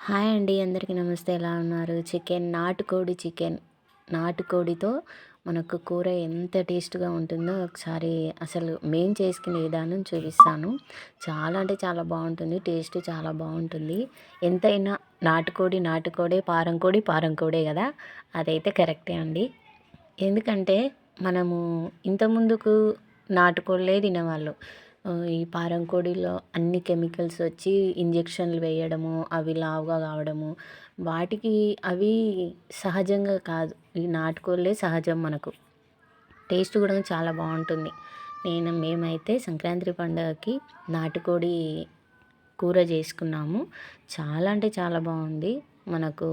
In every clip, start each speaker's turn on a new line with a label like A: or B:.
A: Hi అండి. అందరికీ నమస్తే. ఎలా ఉన్నారు? నాటుకోడితో మనకు కూర ఎంత టేస్ట్‌గా ఉంటుందో ఒకసారి అసలు మేము చేసుకునే విధానం చూపిస్తాను. చాలా అంటే చాలా బావుంటుంది. టేస్ట్ చాలా బావుంటుంది. ఎంతైనా నాటుకోడే, పారం కోడే గదా! అదైతే కరెక్టే అండి. ఎందుకంటే మనము ఇంతకుముందుకు నాటుకోళ్ళే తినేవాళ్ళు. ఈ పారం కోడిలో అన్ని కెమికల్స్ వచ్చి ఇంజెక్షన్లు వేయడము, అవి లావుగా కావడము, వాటికి అవి సహజంగా కాదు. ఈ నాటుకోళ్ళే సహజం మనకు. టేస్ట్ కూడా చాలా బావుంటుంది. మేమైతే సంక్రాంతి పండగకి నాటుకోడి కూర చేసుకున్నాము. చాలా అంటే చాలా బావుంది. మనకు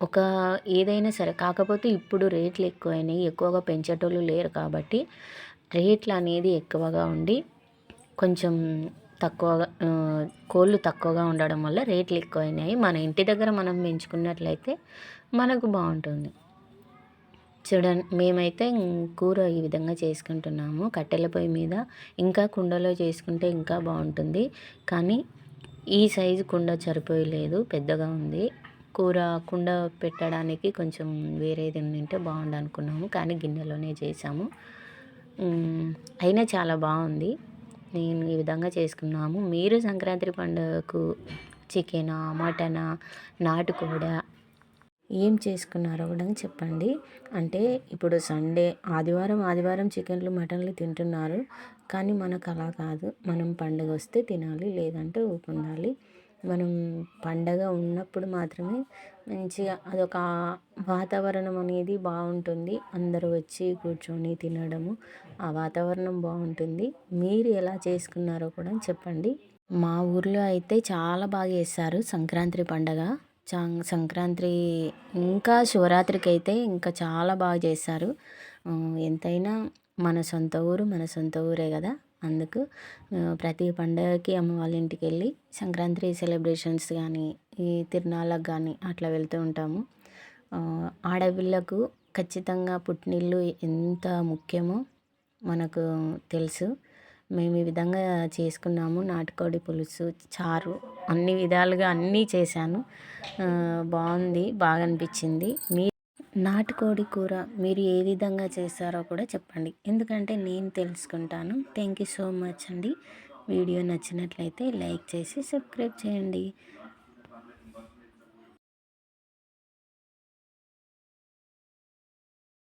A: ఒక ఏదైనా సరే కాకపోతే ఇప్పుడు రేట్లు ఎక్కువైనాయి. ఎక్కువగా పెంచేటోళ్ళు లేరు కాబట్టి రేట్లనేది ఎక్కువగా ఉండి కొంచెం తక్కువగా కోళ్ళు తక్కువగా ఉండడం వల్ల రేట్లు ఎక్కువైనాయి. మన ఇంటి దగ్గర మనం పెంచుకున్నట్లయితే మనకు బావుంటుంది. మేమైతే కూర ఈ విధంగా చేసుకుంటున్నాము. కట్టెల పొయ్యి మీద ఇంకా కుండలో చేసుకుంటే ఇంకా బావుంటుంది. కానీ ఈ సైజు కుండ సరిపోయలేదు. పెద్దగా ఉంది. కూర కుండ పెట్టడానికి కొంచెం వేరేది ఉండింటే బాగుండనుకున్నాము. కానీ గిన్నెలోనే చేసాము. అయినా చాలా బాగుంది. నేను ఈ విధంగా చేసుకున్నాము. మీరు సంక్రాంతి పండుగకు చికెనా, మటనా, నాటుకోడా ఏం చేసుకున్నారో కూడా చెప్పండి. అంటే ఇప్పుడు సండే, ఆదివారం చికెన్లు, మటన్లు తింటున్నారు. కానీ మనకు అలా కాదు. మనం పండుగ వస్తే తినాలి, లేదంటే ఊకుండాలి. మనం పండగ ఉన్నప్పుడు మాత్రమే మంచిగా అదొక వాతావరణం అనేది బాగుంటుంది. అందరూ వచ్చి కూర్చొని తినడము, ఆ వాతావరణం బాగుంటుంది. మీరు ఎలా చేసుకున్నారో కూడా చెప్పండి. మా ఊర్లో అయితే చాలా బాగా చేస్తారు సంక్రాంతి పండగ. సంక్రాంతి ఇంకా శివరాత్రికి అయితే ఇంకా చాలా బాగా చేస్తారు. ఎంతైనా మన సొంత ఊరే కదా! అందుకు ప్రతి పండగకి అమ్మ వాళ్ళ ఇంటికి వెళ్ళి సంక్రాంతి సెలబ్రేషన్స్ కానీ, ఈ తిరునాళ్ళకు కానీ అట్లా వెళ్తూ ఉంటాము. ఆడపిల్లకు ఖచ్చితంగా పుట్టినిల్లు ఎంత ముఖ్యమో మనకు తెలుసు. మేము ఈ విధంగా చేసుకున్నాము. నాటుకోడి పులుసు, చారు అన్ని విధాలుగా అన్నీ చేశాను. బాగుంది, బాగా అనిపించింది. నాటుకోడి కూర మీరు ఏ విధంగా చేస్తారో కూడా చెప్పండి. ఎందుకంటే నేను తెలుసుకుంటాను. థ్యాంక్ యూ సో మచ్ అండి. వీడియో నచ్చినట్లయితే లైక్ చేసి సబ్స్క్రైబ్ చేయండి.